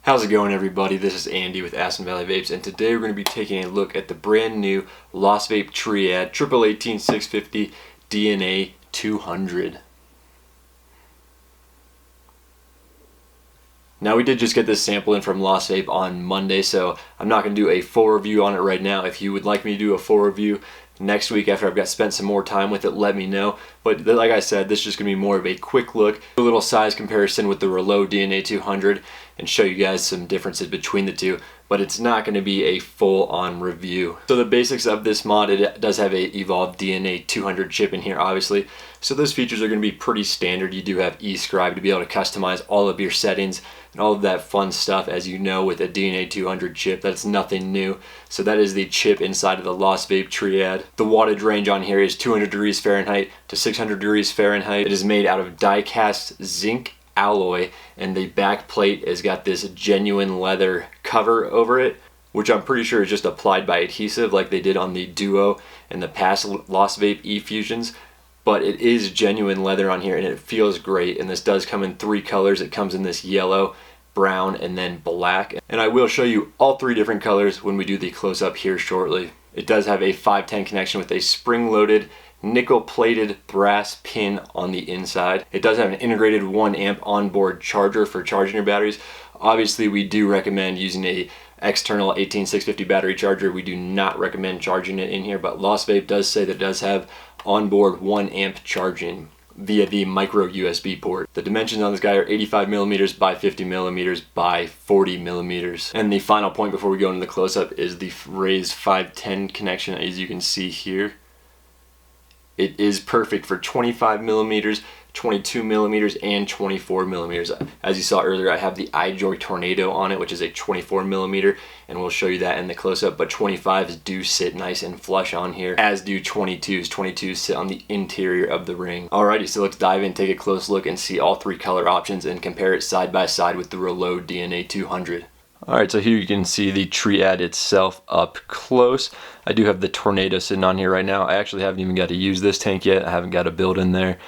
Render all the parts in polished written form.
How's it going, everybody? This is Andy with Aspen Valley Vapes, and today we're going to be taking a look at the brand new Lost Vape Triade 1880650 DNA200. Now, we did just get this sample in from Lost Vape on Monday, so I'm not going to do a full review on it right now. If you would like me to do a full review next week after I've spent some more time with it, let me know. But like I said, this is just going to be more of a quick look, a little size comparison with the Releaux DNA200, and show you guys some differences between the two, but it's not going to be a full-on review. So the basics of this mod, it does have a EVOLV DNA200 chip in here, obviously. So those features are going to be pretty standard. You do have eScribe to be able to customize all of your settings and all of that fun stuff. As you know, with a DNA200 chip, that's nothing new. So that is the chip inside of the Lost Vape Triade. The wattage range on here is 200 degrees Fahrenheit to 600 degrees Fahrenheit. It is made out of die-cast zinc alloy, and the back plate has got this genuine leather cover over it, which I'm pretty sure is just applied by adhesive like they did on the Duo and the past Lost Vape E-Fusions. But it is genuine leather on here, and it feels great. And this does come in 3 colors. It comes in this yellow, brown, and then black. And I will show you all 3 different colors when we do the close-up here shortly. It does have a 510 connection with a spring-loaded nickel-plated brass pin on the inside. It does have an integrated 1 amp onboard charger for charging your batteries. Obviously, we do recommend using a external 18650 battery charger. We do not recommend charging it in here, but Lost Vape does say that it does have onboard 1 amp charging via the micro USB port. The dimensions on this guy are 85 millimeters by 50 millimeters by 40 millimeters. And the final point before we go into the close-up is the raised 510 connection, as you can see here. It is perfect for 25 millimeters, 22 millimeters, and 24 millimeters. As you saw earlier, I have the iJoy Tornado on it, which is a 24 millimeter, and we'll show you that in the close-up, but 25s do sit nice and flush on here, as do 22s. 22s sit on the interior of the ring. Alrighty, so let's dive in, take a close look, and see all 3 color options and compare it side by side with the Releaux DNA200. Alright, so here you can see the Triade itself up close. I do have the Tornado sitting on here right now. I actually haven't even got to use this tank yet. I haven't got a build in there,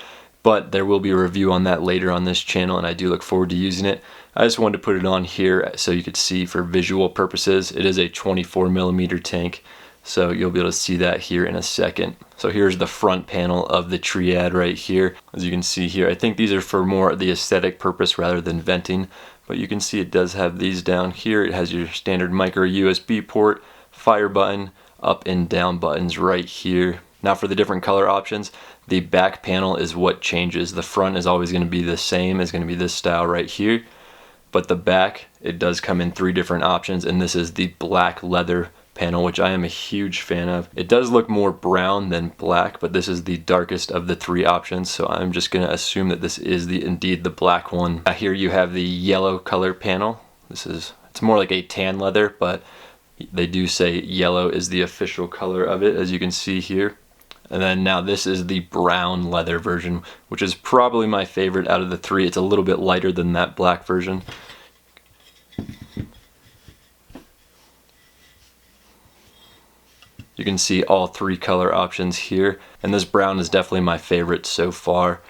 but there will be a review on that later on this channel, and I do look forward to using it. I just wanted to put it on here so you could see for visual purposes. It is a 24 millimeter tank, so you'll be able to see that here in a second. So here's the front panel of the Triade right here. As you can see here, I think these are for more the aesthetic purpose rather than venting. But you can see it does have these down here. It has your standard micro USB port, fire button, up and down buttons right here. Now for the different color options, the back panel is what changes. The front is always going to be the same. It's going to be this style right here. But the back, it does come in 3 different options, and this is the black leather panel, which I am a huge fan of. It does look more brown than black, but this is the darkest of the 3 options, so I'm just going to assume that this is indeed the black one. Here you have the yellow color panel. It's more like a tan leather, but they do say yellow is the official color of it, as you can see here. And then now this is the brown leather version, which is probably my favorite out of the 3. It's a little bit lighter than that black version. You can see all 3 color options here, and this brown is definitely my favorite so far.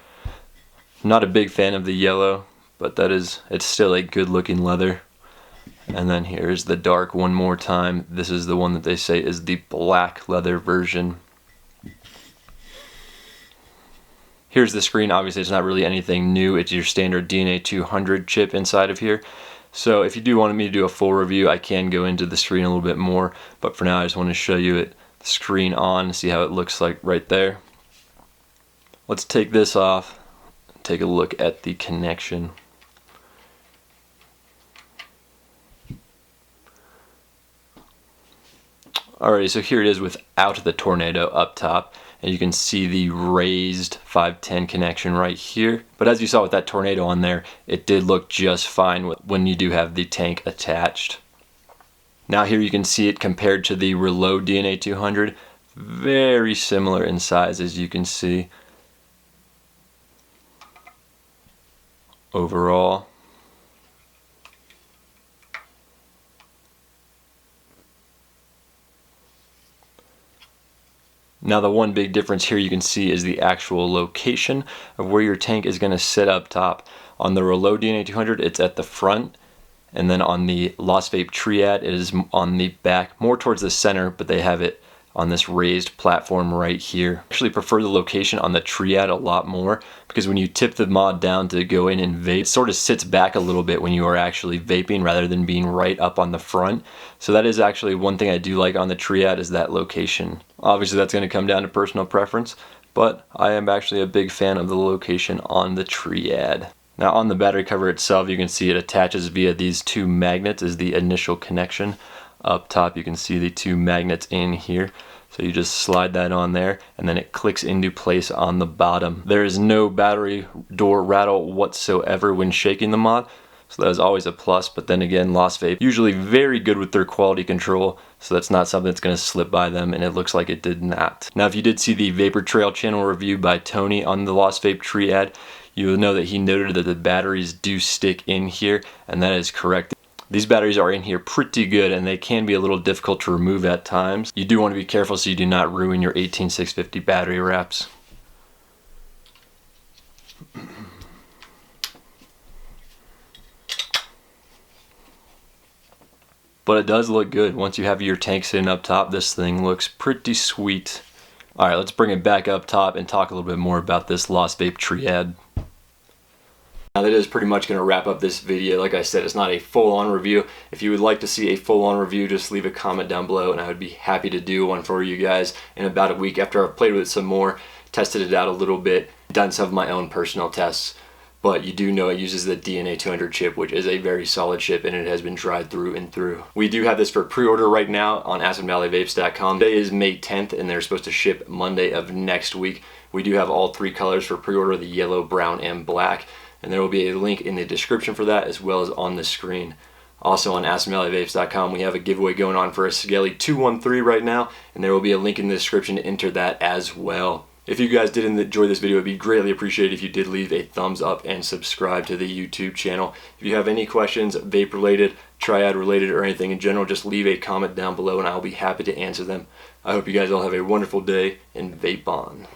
Not a big fan of the yellow, but it's still a good looking leather. And then here's the dark one more time. This is the one that they say is the black leather version. Here's the screen. Obviously it's not really anything new. It's your standard DNA200 chip inside of here. So if you do want me to do a full review, I can go into the screen a little bit more, but for now I just want to show you it screen on, see how it looks like right there. Let's take this off, take a look at the connection. Alright, so here it is without the Tornado up top, and you can see the raised 510 connection right here. But as you saw with that Tornado on there, it did look just fine when you do have the tank attached. Now here you can see it compared to the Releaux DNA200. Very similar in size, as you can see. Overall. Now the one big difference here you can see is the actual location of where your tank is going to sit up top. On the Releaux DNA200, it's at the front, And then on the Lost Vape Triad, it is on the back, more towards the center, but they have it on this raised platform right here. I actually prefer the location on the Triad a lot more, because when you tip the mod down to go in and vape, it sort of sits back a little bit when you are actually vaping rather than being right up on the front. So that is actually one thing I do like on the Triad, is that location. Obviously that's going to come down to personal preference, but I am actually a big fan of the location on the Triad. Now on the battery cover itself, you can see it attaches via these two magnets as the initial connection. Up top you can see the two magnets in here. So you just slide that on there and then it clicks into place on the bottom. There is no battery door rattle whatsoever when shaking the mod, so that is always a plus. But then again, Lost Vape usually very good with their quality control, so that's not something that's going to slip by them, and it looks like it did not. Now if you did see the Vapor Trail channel review by Tony on the Lost Vape Triad, you will know that he noted that the batteries do stick in here, and that is correct. These batteries are in here pretty good, and they can be a little difficult to remove at times. You do want to be careful so you do not ruin your 18650 battery wraps. But it does look good. Once you have your tank sitting up top, this thing looks pretty sweet. Alright, let's bring it back up top and talk a little bit more about this Lost Vape Triad. Now that is pretty much going to wrap up this video. Like I said, it's not a full-on review. If you would like to see a full-on review, just leave a comment down below and I would be happy to do one for you guys in about a week after I've played with it some more, tested it out a little bit, done some of my own personal tests. But you do know it uses the DNA200 chip, which is a very solid chip, and it has been tried through and through. We do have this for pre-order right now on AspenValleyVapes.com. Today is May 10th and they're supposed to ship Monday of next week. We do have all three colors for pre-order, the yellow, brown, and black. And there will be a link in the description for that, as well as on the screen. Also on AspenValleyVapes.com, we have a giveaway going on for a Skelly 213 right now, and there will be a link in the description to enter that as well. If you guys did enjoy this video, it would be greatly appreciated if you did leave a thumbs up and subscribe to the YouTube channel. If you have any questions, vape related, triad related, or anything in general, just leave a comment down below and I'll be happy to answer them. I hope you guys all have a wonderful day, and vape on.